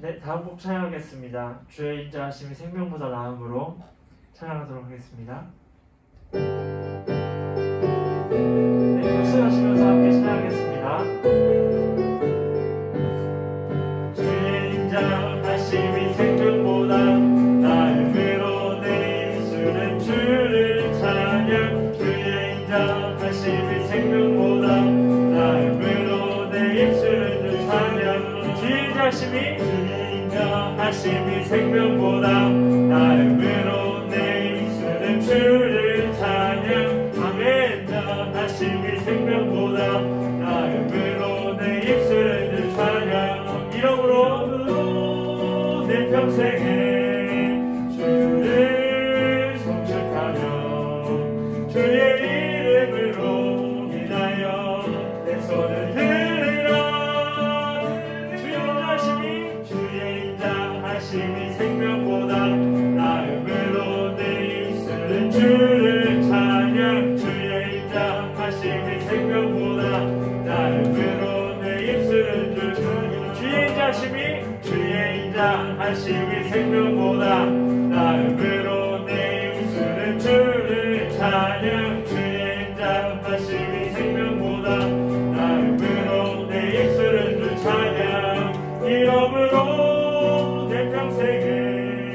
네, 다음 곡 찬양하겠습니다. 주의 인자하심이 생명보다 나음으로 찬양하도록 하겠습니다. 네, 박수하시면서 함께 찬양하겠습니다. 주의 인자하심이 생명보다 나음으로 내 입술은 주를 찬양. 주의 인자하심이 생명보다 나음으로 내 입술은 주를 찬양. 주의 인자하심이 생명보다 나음으로 내 입술은 주를 찬양. 아멘. 인자하심이 생명보다 나음으로 내 입술은 주를 찬양. 이러므로 내 평생에 주를 송축하며 주의 이름으로 인하여 내 손을 들으라. 주의 인자하심이 생명보다 나음으로 내 입술은 주를 찬양. 주의 인자하심이 생명보다 나음으로 내 입술은 주를 찬양. 주의 인자하심이 생명보다 나음으로 내 입술은 주를 찬양. 주의 인자하심이 생명보다 나음으로 내 입술은 주를 찬양. 이러므로 내 평생에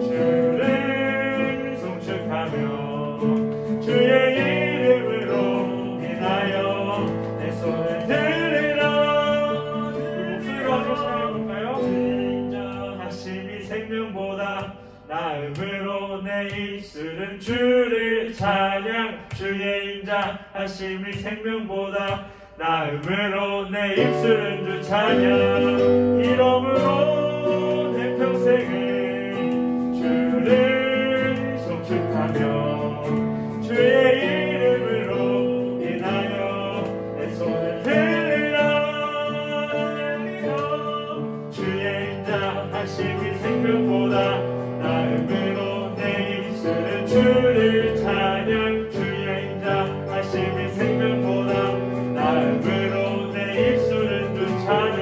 주를 송축하며 주의 이름으로 인하여 내 손을 들으라. 목소리로 한번 찬양해볼까요? 인자하심이 생명보다 나음으로 내 입술은 주를 찬양. 주의 인자하심이 생명보다 나음으로 내 입술은 주 찬양. 이러므로 내 평생에 주를 송축하며 주의 이름으로 인하여 내 손을 들으라. 주의 인자하심이 생명보다 나음으로 내 입술은 주를 찬양. 주의 인자하심이 생명보다 나음으로 내 입술은 주 찬양.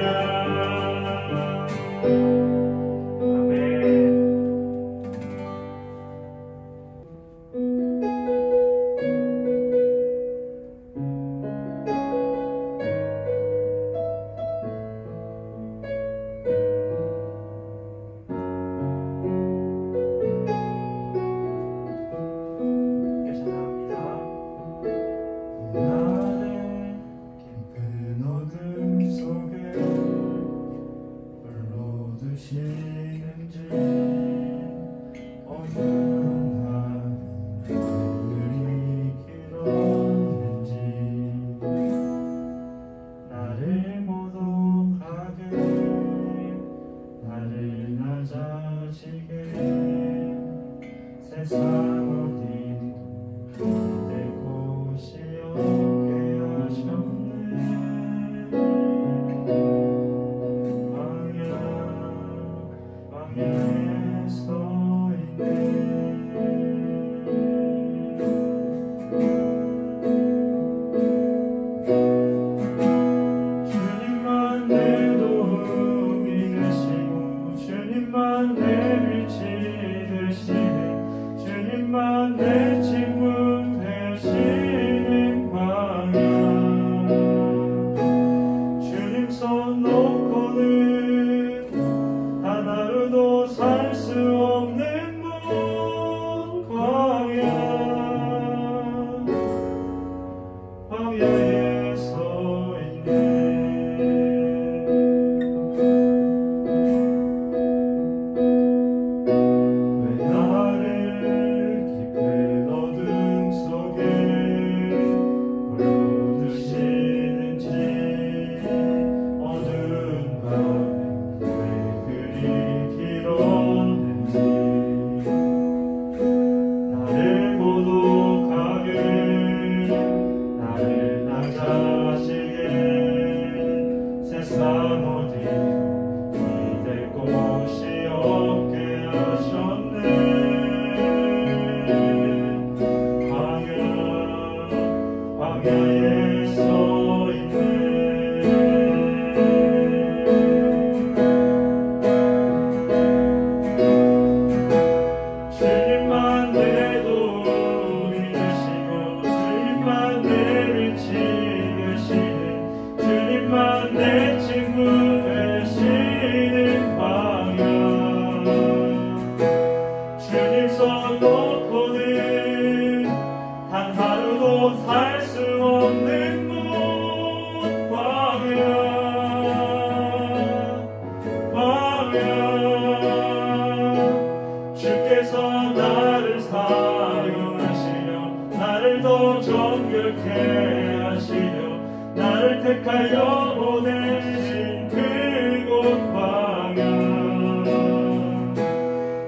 택하여 보내신 그곳 방향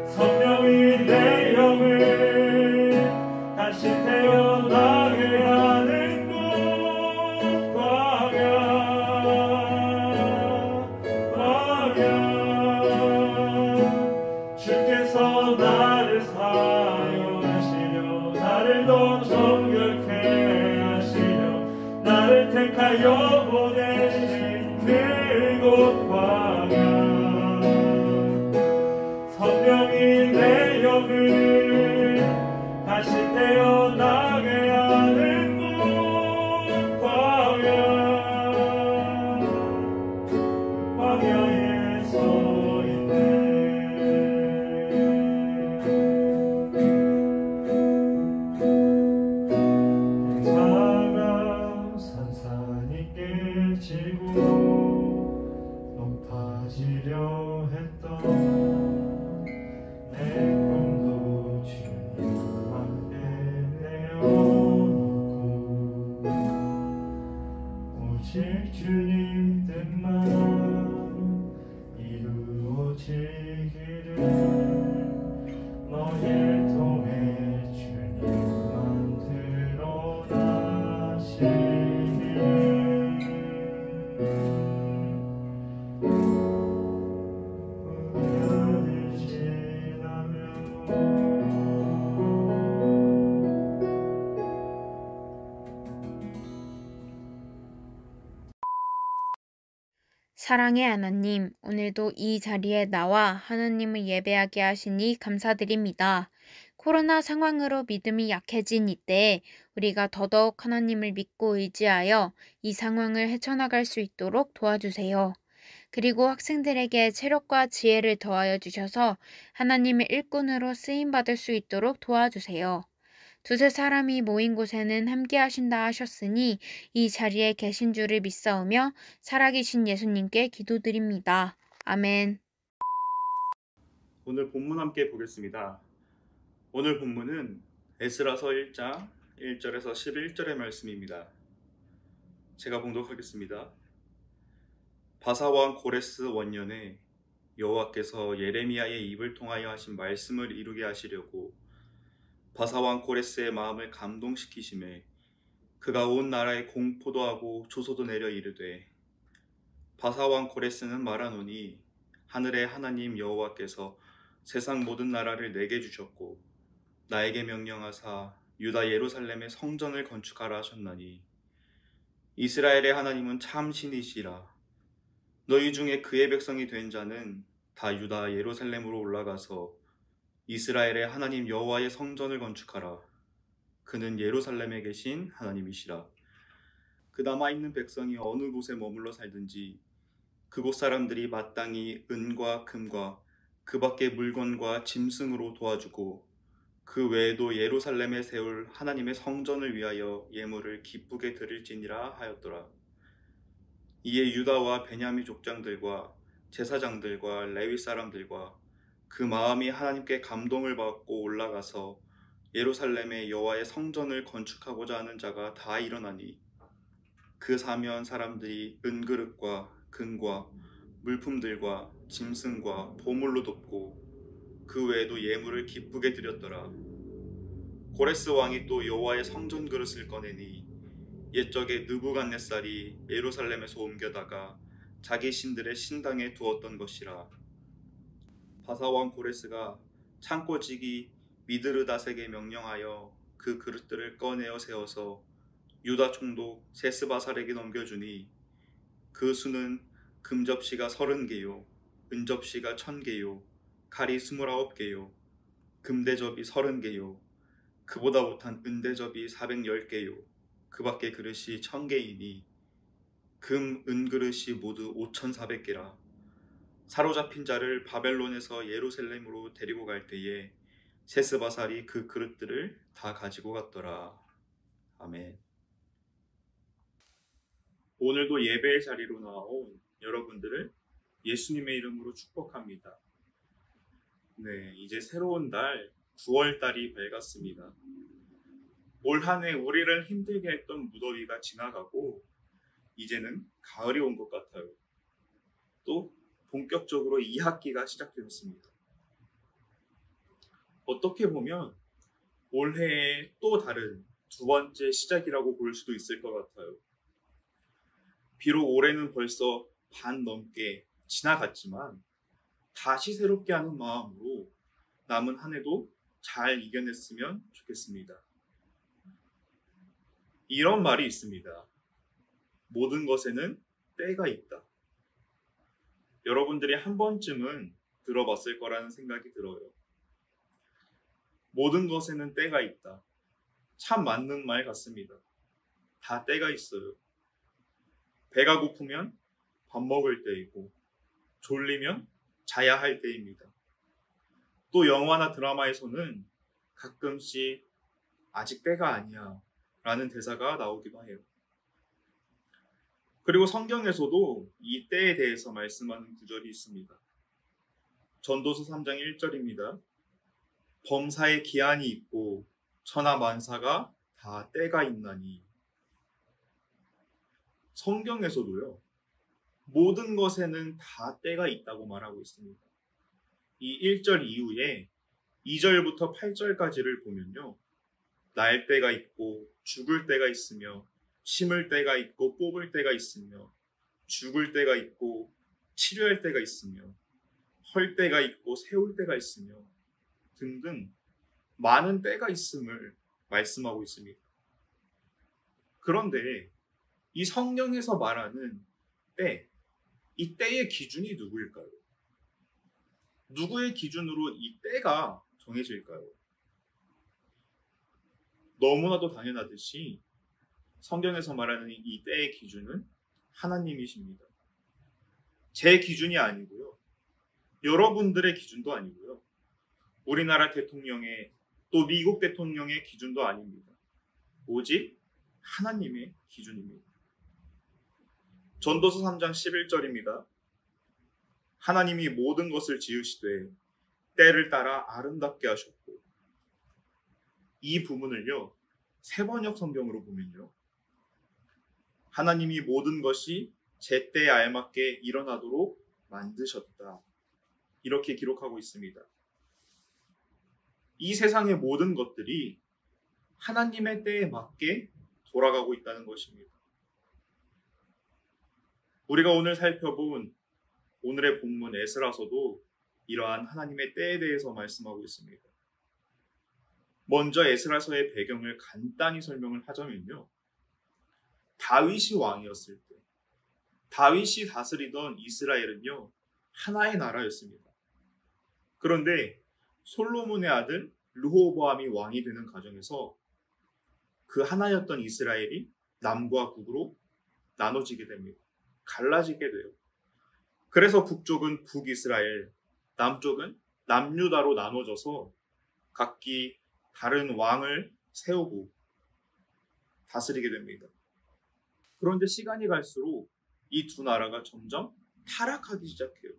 성령이 내 영을 다시 태어나게 하는 곳 방향 주께서 나를 사용하시려 나를 더 정결케 하시려 나를 택하여 보내신 그곳 방향 성령이 내 영을 다시 태어나게 하는 곳 광야에 서 있네. 행사가 산산이 깨지고 높아지려 했던 내 꿈도 주님 앞에 내어놓고 오직 주님 뜻만 이루어지기를 너의 통해 주님만 드러나시기를 우연을 지나며 사랑의 하나님, 오늘도 이 자리에 나와 하나님을 예배하게 하시니 감사드립니다. 코로나 상황으로 믿음이 약해진 이때에 우리가 더더욱 하나님을 믿고 의지하여 이 상황을 헤쳐나갈 수 있도록 도와주세요. 그리고 학생들에게 체력과 지혜를 더하여 주셔서 하나님의 일꾼으로 쓰임받을 수 있도록 도와주세요. 두세 사람이 모인 곳에는 함께 하신다 하셨으니 이 자리에 계신 줄을 믿사오며 살아계신 예수님께 기도드립니다. 아멘. 오늘 본문 함께 보겠습니다. 오늘 본문은 에스라서 1장 1절에서 11절의 말씀입니다. 제가 봉독하겠습니다. 바사왕 고레스 원년에 여호와께서 예레미야의 입을 통하여 하신 말씀을 이루게 하시려고 바사왕 고레스의 마음을 감동시키심에 그가 온 나라에 공포도 하고 조소도 내려 이르되 바사왕 고레스는 말하노니 하늘의 하나님 여호와께서 세상 모든 나라를 내게 주셨고 나에게 명령하사 유다 예루살렘의 성전을 건축하라 하셨나니 이스라엘의 하나님은 참 신이시라. 너희 중에 그의 백성이 된 자는 다 유다 예루살렘으로 올라가서 이스라엘의 하나님 여호와의 성전을 건축하라. 그는 예루살렘에 계신 하나님이시라. 그 남아있는 백성이 어느 곳에 머물러 살든지 그곳 사람들이 마땅히 은과 금과 그 밖의 물건과 짐승으로 도와주고 그 외에도 예루살렘에 세울 하나님의 성전을 위하여 예물을 기쁘게 드릴지니라 하였더라. 이에 유다와 베냐민 족장들과 제사장들과 레위 사람들과 그 마음이 하나님께 감동을 받고 올라가서 예루살렘에 여호와의 성전을 건축하고자 하는 자가 다 일어나니 그 사면 사람들이 은그릇과 금과 물품들과 짐승과 보물로 돕고 그 외에도 예물을 기쁘게 드렸더라. 고레스 왕이 또 여호와의 성전 그릇을 꺼내니 옛적에 느부갓네살이 예루살렘에서 옮겨다가 자기 신들의 신당에 두었던 것이라. 바사왕 고레스가 창고지기 미드르닷에게 명령하여 그 그릇들을 꺼내어 세워서 유다 총독 세스바살에게 넘겨주니 그 수는 금접시가 30개요 은접시가 1000개요 칼이 29개요 금대접이 30개요 그보다 못한 은대접이 410개요 그 밖의 그릇이 1000개이니 금, 은그릇이 모두 5400개라. 사로잡힌 자를 바벨론에서 예루살렘으로 데리고 갈 때에 세스바살이 그 그릇들을 다 가지고 갔더라. 아멘. 오늘도 예배의 자리로 나온 여러분들을 예수님의 이름으로 축복합니다. 네, 이제 새로운 달 9월달이 밝았습니다. 올 한 해 우리를 힘들게 했던 무더위가 지나가고 이제는 가을이 온 것 같아요. 또 본격적으로 2학기가 시작되었습니다. 어떻게 보면 올해의 또 다른 두 번째 시작이라고 볼 수도 있을 것 같아요. 비록 올해는 벌써 반 넘게 지나갔지만 다시 새롭게 하는 마음으로 남은 한 해도 잘 이겨냈으면 좋겠습니다. 이런 말이 있습니다. 모든 것에는 때가 있다. 여러분들이 한 번쯤은 들어봤을 거라는 생각이 들어요. 모든 것에는 때가 있다. 참 맞는 말 같습니다. 다 때가 있어요. 배가 고프면 밥 먹을 때이고 졸리면 자야 할 때입니다. 또 영화나 드라마에서는 가끔씩 아직 때가 아니야 라는 대사가 나오기도 해요. 그리고 성경에서도 이 때에 대해서 말씀하는 구절이 있습니다. 전도서 3장 1절입니다. 범사에 기한이 있고 천하 만사가 다 때가 있나니. 성경에서도요, 모든 것에는 다 때가 있다고 말하고 있습니다. 이 1절 이후에 2절부터 8절까지를 보면요, 날 때가 있고 죽을 때가 있으며 심을 때가 있고 뽑을 때가 있으며 죽을 때가 있고 치료할 때가 있으며 헐 때가 있고 세울 때가 있으며 등등 많은 때가 있음을 말씀하고 있습니다. 그런데 이 성경에서 말하는 때, 이 때의 기준이 누구일까요? 누구의 기준으로 이 때가 정해질까요? 너무나도 당연하듯이 성경에서 말하는 이 때의 기준은 하나님이십니다. 제 기준이 아니고요. 여러분들의 기준도 아니고요. 우리나라 대통령의 또 미국 대통령의 기준도 아닙니다. 오직 하나님의 기준입니다. 전도서 3장 11절입니다. 하나님이 모든 것을 지으시되 때를 따라 아름답게 하셨고, 이 부분을요, 세번역 성경으로 보면요, 하나님이 모든 것이 제때에 알맞게 일어나도록 만드셨다, 이렇게 기록하고 있습니다. 이 세상의 모든 것들이 하나님의 때에 맞게 돌아가고 있다는 것입니다. 우리가 오늘 살펴본 오늘의 본문 에스라서도 이러한 하나님의 때에 대해서 말씀하고 있습니다. 먼저 에스라서의 배경을 간단히 설명을 하자면요, 다윗이 왕이었을 때 다윗이 다스리던 이스라엘은요, 하나의 나라였습니다. 그런데 솔로몬의 아들 르호보암이 왕이 되는 과정에서 그 하나였던 이스라엘이 남과 북으로 나눠지게 됩니다. 갈라지게 돼요. 그래서 북쪽은 북이스라엘, 남쪽은 남유다로 나눠져서 각기 다른 왕을 세우고 다스리게 됩니다. 그런데 시간이 갈수록 이 두 나라가 점점 타락하기 시작해요.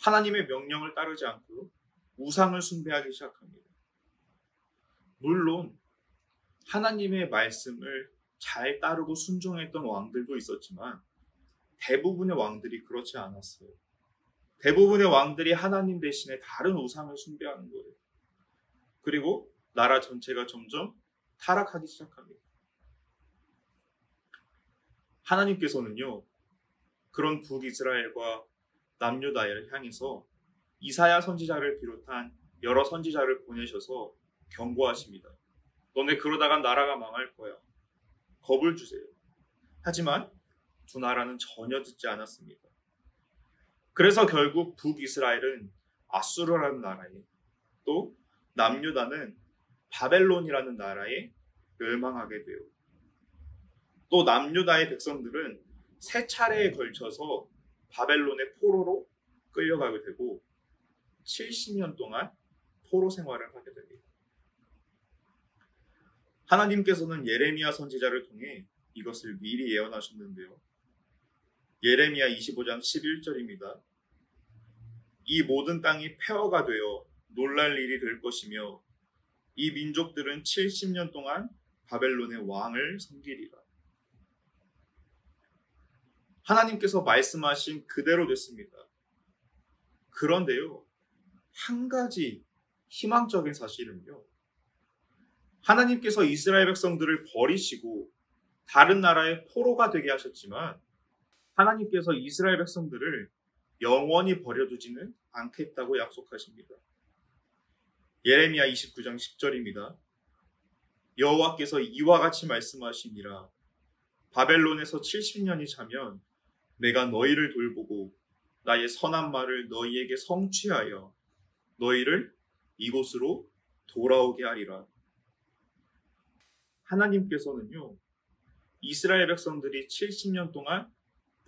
하나님의 명령을 따르지 않고요, 우상을 숭배하기 시작합니다. 물론 하나님의 말씀을 잘 따르고 순종했던 왕들도 있었지만 대부분의 왕들이 그렇지 않았어요. 대부분의 왕들이 하나님 대신에 다른 우상을 숭배하는 거예요. 그리고 나라 전체가 점점 타락하기 시작합니다. 하나님께서는요, 그런 북이스라엘과 남유다를 향해서 이사야 선지자를 비롯한 여러 선지자를 보내셔서 경고하십니다. 너네 그러다가 나라가 망할 거야. 겁을 주세요. 하지만 두 나라는 전혀 듣지 않았습니다. 그래서 결국 북이스라엘은 아수르라는 나라에, 또 남유다는 바벨론이라는 나라에 멸망하게 돼요. 또 남유다의 백성들은 세 차례에 걸쳐서 바벨론의 포로로 끌려가게 되고 70년 동안 포로 생활을 하게 됩니다. 하나님께서는 예레미야 선지자를 통해 이것을 미리 예언하셨는데요. 예레미야 25장 11절입니다. 이 모든 땅이 폐허가 되어 놀랄 일이 될 것이며 이 민족들은 70년 동안 바벨론의 왕을 섬기리라. 하나님께서 말씀하신 그대로 됐습니다. 그런데요, 한 가지 희망적인 사실은요, 하나님께서 이스라엘 백성들을 버리시고 다른 나라의 포로가 되게 하셨지만 하나님께서 이스라엘 백성들을 영원히 버려두지는 않겠다고 약속하십니다. 예레미야 29장 10절입니다. 여호와께서 이와 같이 말씀하시니라. 바벨론에서 70년이 자면 내가 너희를 돌보고 나의 선한 말을 너희에게 성취하여 너희를 이곳으로 돌아오게 하리라. 하나님께서는요, 이스라엘 백성들이 70년 동안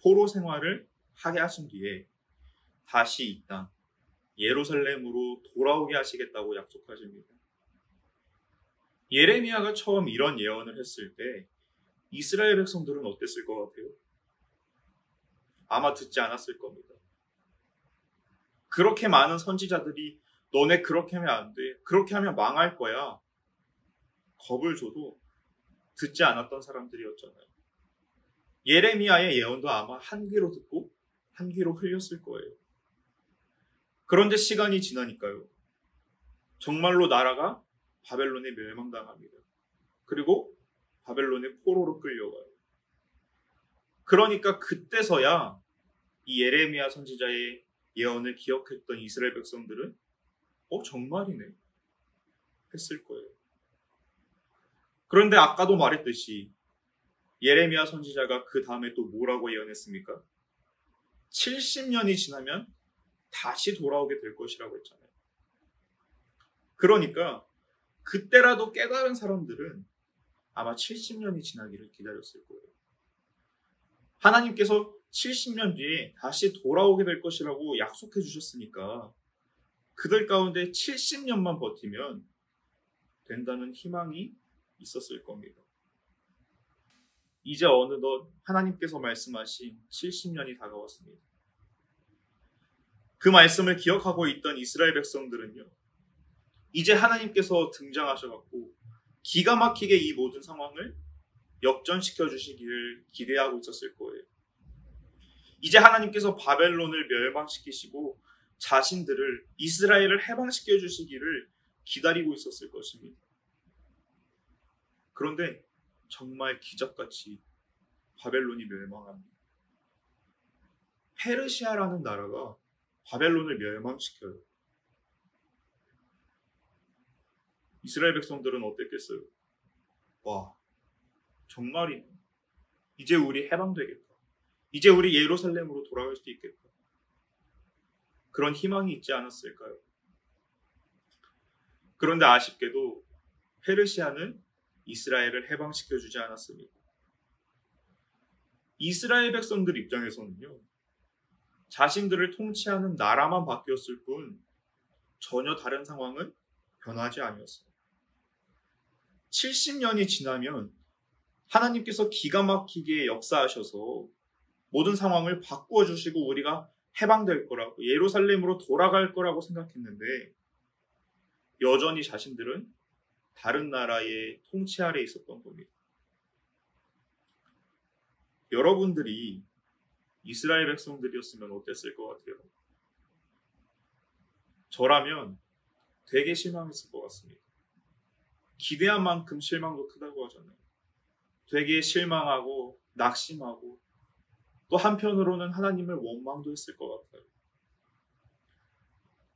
포로 생활을 하게 하신 뒤에 다시 이 땅 예루살렘으로 돌아오게 하시겠다고 약속하십니다. 예레미야가 처음 이런 예언을 했을 때 이스라엘 백성들은 어땠을 것 같아요? 아마 듣지 않았을 겁니다. 그렇게 많은 선지자들이 너네 그렇게 하면 안 돼, 그렇게 하면 망할 거야, 겁을 줘도 듣지 않았던 사람들이었잖아요. 예레미야의 예언도 아마 한 귀로 듣고 한 귀로 흘렸을 거예요. 그런데 시간이 지나니까요, 정말로 나라가 바벨론에 멸망당합니다. 그리고 바벨론의 포로로 끌려가요. 그러니까 그때서야 이 예레미야 선지자의 예언을 기억했던 이스라엘 백성들은 정말이네 했을 거예요. 그런데 아까도 말했듯이 예레미야 선지자가 그 다음에 또 뭐라고 예언했습니까? 70년이 지나면 다시 돌아오게 될 것이라고 했잖아요. 그러니까 그때라도 깨달은 사람들은 아마 70년이 지나기를 기다렸을 거예요. 하나님께서 70년 뒤에 다시 돌아오게 될 것이라고 약속해 주셨으니까 그들 가운데 70년만 버티면 된다는 희망이 있었을 겁니다. 이제 어느덧 하나님께서 말씀하신 70년이 다가왔습니다. 그 말씀을 기억하고 있던 이스라엘 백성들은요, 이제 하나님께서 등장하셔갖고 기가 막히게 이 모든 상황을 역전시켜 주시기를 기대하고 있었을 거예요. 이제 하나님께서 바벨론을 멸망시키시고 자신들을, 이스라엘을 해방시켜 주시기를 기다리고 있었을 것입니다. 그런데 정말 기적같이 바벨론이 멸망합니다. 페르시아라는 나라가 바벨론을 멸망시켜요. 이스라엘 백성들은 어땠겠어요? 와, 정말이네. 이제 우리 해방되겠다. 이제 우리 예루살렘으로 돌아갈 수 있겠다. 그런 희망이 있지 않았을까요? 그런데 아쉽게도 페르시아는 이스라엘을 해방시켜주지 않았습니다. 이스라엘 백성들 입장에서는요, 자신들을 통치하는 나라만 바뀌었을 뿐 전혀 다른 상황은 변하지 아니었어요. 70년이 지나면 하나님께서 기가 막히게 역사하셔서 모든 상황을 바꾸어 주시고 우리가 해방될 거라고, 예루살렘으로 돌아갈 거라고 생각했는데 여전히 자신들은 다른 나라의 통치 아래 있었던 겁니다. 여러분들이 이스라엘 백성들이었으면 어땠을 것 같아요? 저라면 되게 실망했을 것 같습니다. 기대한 만큼 실망도 크다고 하잖아요. 되게 실망하고 낙심하고 또 한편으로는 하나님을 원망도 했을 것 같아요.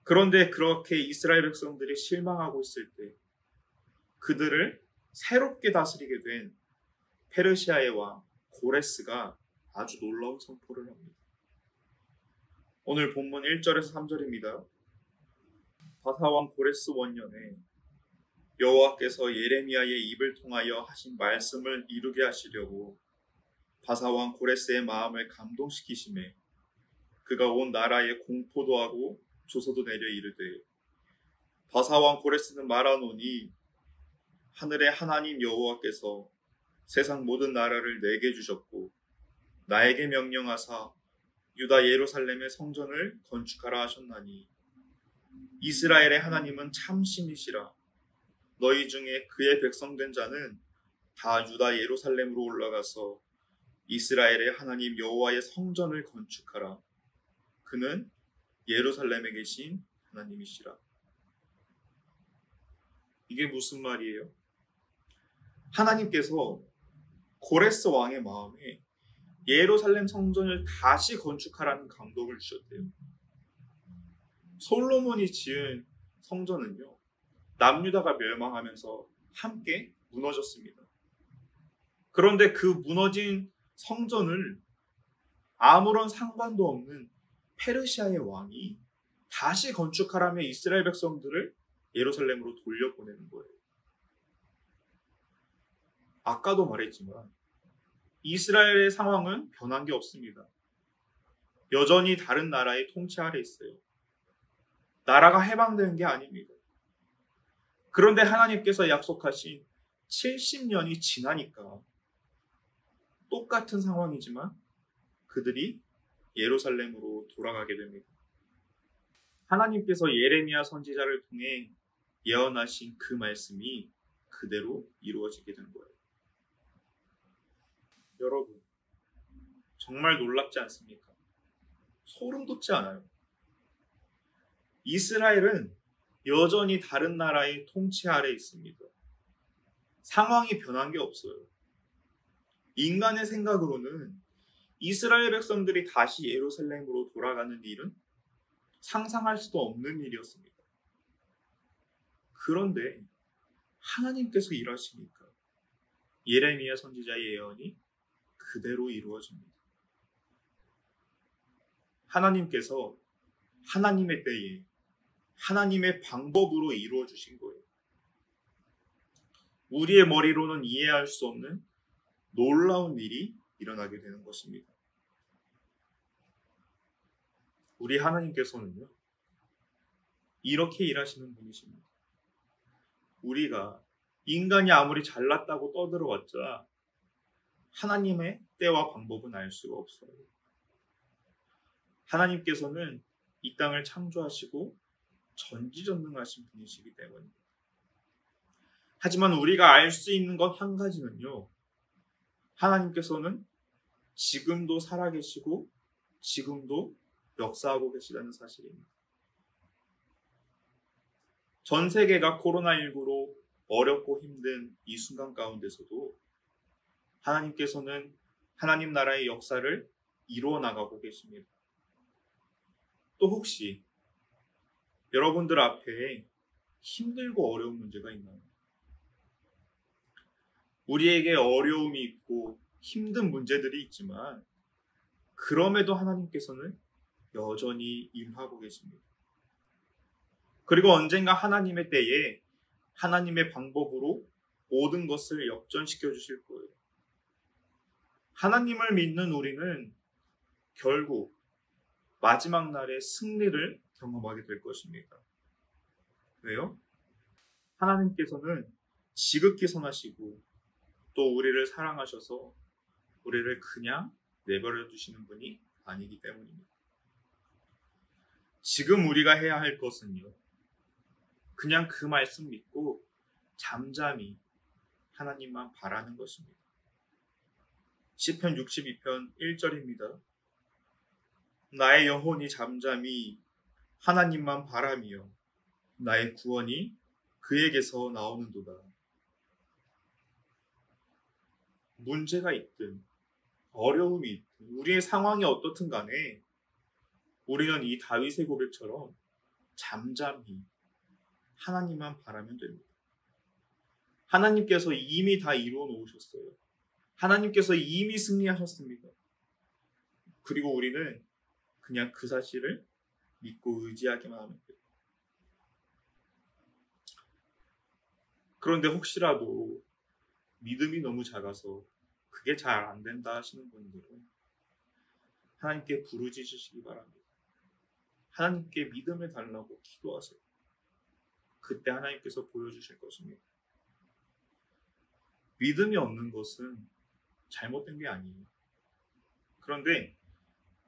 그런데 그렇게 이스라엘 백성들이 실망하고 있을 때 그들을 새롭게 다스리게 된 페르시아의 왕 고레스가 아주 놀라운 선포를 합니다. 오늘 본문 1절에서 3절입니다. 바사왕 고레스 원년에 여호와께서 예레미야의 입을 통하여 하신 말씀을 이루게 하시려고 바사왕 고레스의 마음을 감동시키심에 그가 온 나라에 공포도 하고 조서도 내려 이르되 바사왕 고레스는 말하노니 하늘의 하나님 여호와께서 세상 모든 나라를 내게 주셨고 나에게 명령하사 유다 예루살렘의 성전을 건축하라 하셨나니 이스라엘의 하나님은 참 신이시라. 너희 중에 그의 백성된 자는 다 유다 예루살렘으로 올라가서 이스라엘의 하나님 여호와의 성전을 건축하라. 그는 예루살렘에 계신 하나님이시라. 이게 무슨 말이에요? 하나님께서 고레스 왕의 마음에 예루살렘 성전을 다시 건축하라는 감동을 주셨대요. 솔로몬이 지은 성전은요, 남유다가 멸망하면서 함께 무너졌습니다. 그런데 그 무너진 성전을 아무런 상관도 없는 페르시아의 왕이 다시 건축하라며 이스라엘 백성들을 예루살렘으로 돌려보내는 거예요. 아까도 말했지만 이스라엘의 상황은 변한 게 없습니다. 여전히 다른 나라의 통치 아래 있어요. 나라가 해방되는 게 아닙니다. 그런데 하나님께서 약속하신 70년이 지나니까 똑같은 상황이지만 그들이 예루살렘으로 돌아가게 됩니다. 하나님께서 예레미야 선지자를 통해 예언하신 그 말씀이 그대로 이루어지게 된 거예요. 여러분, 정말 놀랍지 않습니까? 소름 돋지 않아요? 이스라엘은 여전히 다른 나라의 통치 아래 있습니다. 상황이 변한 게 없어요. 인간의 생각으로는 이스라엘 백성들이 다시 예루살렘으로 돌아가는 일은 상상할 수도 없는 일이었습니다. 그런데 하나님께서 일하시니까 예레미야 선지자의 예언이 그대로 이루어집니다. 하나님께서 하나님의 때에 하나님의 방법으로 이루어 주신 거예요. 우리의 머리로는 이해할 수 없는 놀라운 일이 일어나게 되는 것입니다. 우리 하나님께서는요, 이렇게 일하시는 분이십니다. 우리가 인간이 아무리 잘났다고 떠들어왔자 하나님의 때와 방법은 알 수가 없어요. 하나님께서는 이 땅을 창조하시고 전지전능하신 분이시기 때문입니다. 하지만 우리가 알 수 있는 것 한 가지는요, 하나님께서는 지금도 살아계시고 지금도 역사하고 계시다는 사실입니다. 전 세계가 코로나19로 어렵고 힘든 이 순간 가운데서도 하나님께서는 하나님 나라의 역사를 이루어 나가고 계십니다. 또 혹시 여러분들 앞에 힘들고 어려운 문제가 있나요? 우리에게 어려움이 있고 힘든 문제들이 있지만 그럼에도 하나님께서는 여전히 일하고 계십니다. 그리고 언젠가 하나님의 때에 하나님의 방법으로 모든 것을 역전시켜 주실 거예요. 하나님을 믿는 우리는 결국 마지막 날의 승리를 경험하게 될 것입니다. 왜요? 하나님께서는 지극히 선하시고 또 우리를 사랑하셔서 우리를 그냥 내버려 두시는 분이 아니기 때문입니다. 지금 우리가 해야 할 것은요, 그냥 그 말씀 믿고 잠잠히 하나님만 바라는 것입니다. 시편 62편 1절입니다. 나의 영혼이 잠잠히 하나님만 바라며 나의 구원이 그에게서 나오는도다. 문제가 있든 어려움이 있든 우리의 상황이 어떻든 간에 우리는 이 다윗의 고백처럼 잠잠히 하나님만 바라면 됩니다. 하나님께서 이미 다 이루어 놓으셨어요. 하나님께서 이미 승리하셨습니다. 그리고 우리는 그냥 그 사실을 믿고 의지하기만 하면 돼요. 그런데 혹시라도 믿음이 너무 작아서 그게 잘 안 된다 하시는 분들은 하나님께 부르짖으시기 바랍니다. 하나님께 믿음을 달라고 기도하세요. 그때 하나님께서 보여주실 것입니다. 믿음이 없는 것은 잘못된 게 아니에요. 그런데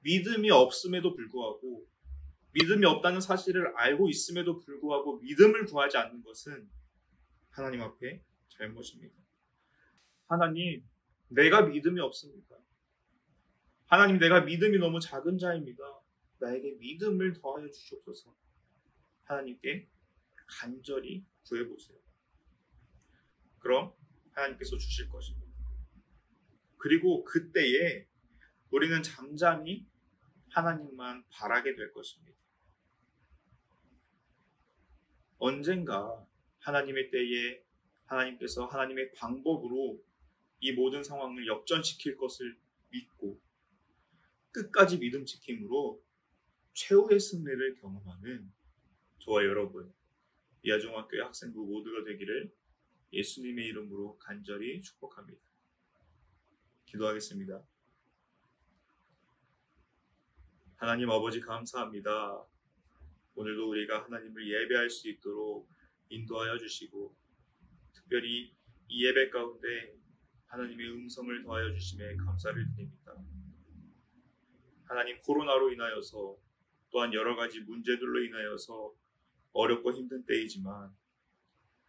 믿음이 없음에도 불구하고, 믿음이 없다는 사실을 알고 있음에도 불구하고 믿음을 구하지 않는 것은 하나님 앞에 잘못입니다. 하나님, 내가 믿음이 없습니다. 하나님, 내가 믿음이 너무 작은 자입니다. 나에게 믿음을 더하여 주시옵소서. 하나님께 간절히 구해보세요. 그럼 하나님께서 주실 것입니다. 그리고 그때에 우리는 잠잠히 하나님만 바라게 될 것입니다. 언젠가 하나님의 때에 하나님께서 하나님의 방법으로 이 모든 상황을 역전시킬 것을 믿고 끝까지 믿음 지킴으로 최후의 승리를 경험하는 저와 여러분, 이하중학교의 학생부 모두가 되기를 예수님의 이름으로 간절히 축복합니다. 기도하겠습니다. 하나님 아버지, 감사합니다. 오늘도 우리가 하나님을 예배할 수 있도록 인도하여 주시고, 특별히 이 예배 가운데 하나님의 음성을 더하여 주심에 감사를 드립니다. 하나님, 코로나로 인하여서 또한 여러 가지 문제들로 인하여서 어렵고 힘든 때이지만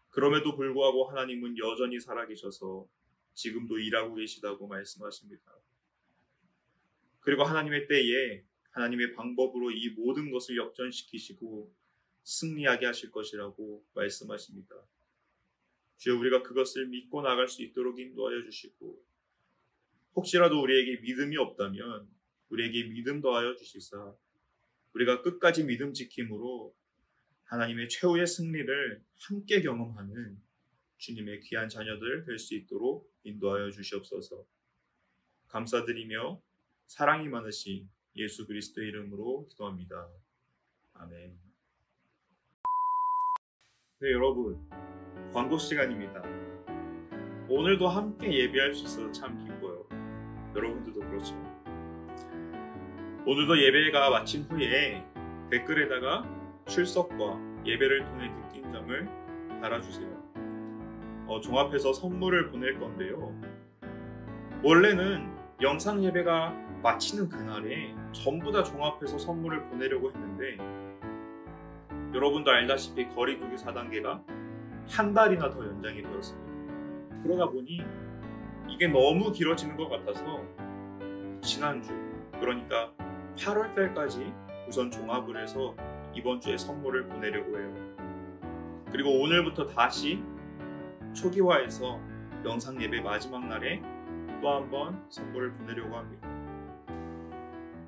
그럼에도 불구하고 하나님은 여전히 살아계셔서 지금도 일하고 계시다고 말씀하십니다. 그리고 하나님의 때에 하나님의 방법으로 이 모든 것을 역전시키시고 승리하게 하실 것이라고 말씀하십니다. 주여, 우리가 그것을 믿고 나갈 수 있도록 인도하여 주시고, 혹시라도 우리에게 믿음이 없다면 우리에게 믿음 더하여 주시사 우리가 끝까지 믿음 지킴으로 하나님의 최후의 승리를 함께 경험하는 주님의 귀한 자녀들 될 수 있도록 인도하여 주시옵소서. 감사드리며 사랑이 많으신 예수 그리스도의 이름으로 기도합니다. 아멘. 네, 여러분, 광고 시간입니다. 오늘도 함께 예배할 수 있어서 참 기뻐요. 여러분들도 그렇죠? 오늘도 예배가 마친 후에 댓글에다가 출석과 예배를 통해 느낀 점을 달아주세요. 종합해서 선물을 보낼 건데요. 원래는 영상 예배가 마치는 그날에 전부 다 종합해서 선물을 보내려고 했는데, 여러분도 알다시피 거리두기 4단계가 한 달이나 더 연장이 되었습니다. 그러다 보니 이게 너무 길어지는 것 같아서 지난주, 그러니까 8월 달까지 우선 종합을 해서 이번 주에 선물을 보내려고 해요. 그리고 오늘부터 다시 초기화해서 영상 예배 마지막 날에 또 한 번 선물을 보내려고 합니다.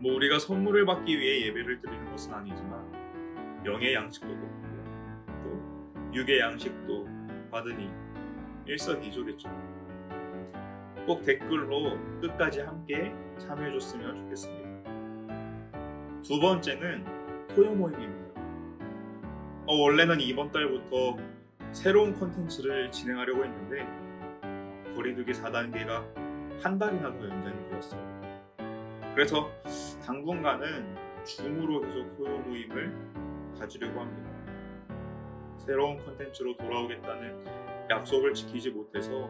우리가 선물을 받기 위해 예배를 드리는 것은 아니지만 영의 양식도 먹고 또 육의 양식도 받으니 일석이조겠죠. 꼭 댓글로 끝까지 함께 참여해줬으면 좋겠습니다. 두 번째는 토요 모임입니다. 원래는 이번 달부터 새로운 콘텐츠를 진행하려고 했는데 거리두기 4단계가 한 달이나 더 연장이 되었어요. 그래서 당분간은 줌으로 계속 토요 모임을 가지려고 합니다. 새로운 콘텐츠로 돌아오겠다는 약속을 지키지 못해서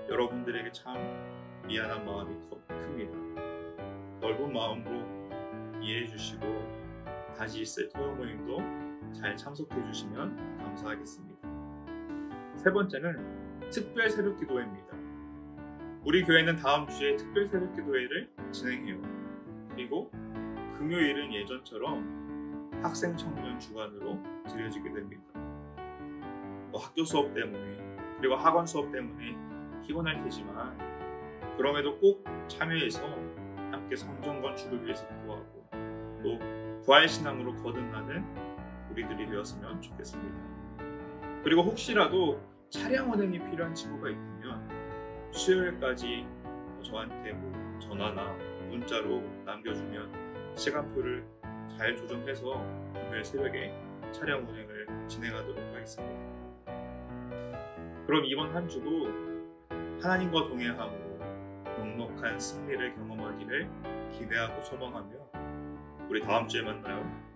여러분들에게 참 미안한 마음이 큽니다. 넓은 마음으로 이해해 주시고 다시 있을 토요 모임도 잘 참석해 주시면 감사하겠습니다. 세 번째는 특별 새벽 기도회입니다. 우리 교회는 다음 주에 특별 새벽 기도회를 진행해요. 그리고 금요일은 예전처럼 학생 청년 주간으로 드려지게 됩니다. 학교 수업 때문에 그리고 학원 수업 때문에 피곤할 테지만 그럼에도 꼭 참여해서 함께 성전 건축을 위해서 기도하고 또 부활신앙으로 거듭나는 우리들이 되었으면 좋겠습니다. 그리고 혹시라도 차량 운행이 필요한 친구가 있다면 수요일까지 저한테 전화나 문자로 남겨주면 시간표를 잘 조정해서 금요일 새벽에 차량 운행을 진행하도록 하겠습니다. 그럼 이번 한 주도 하나님과 동행함으로 넉넉한 승리를 경험하기를 기대하고 소망하며 우리 다음 주에 만나요.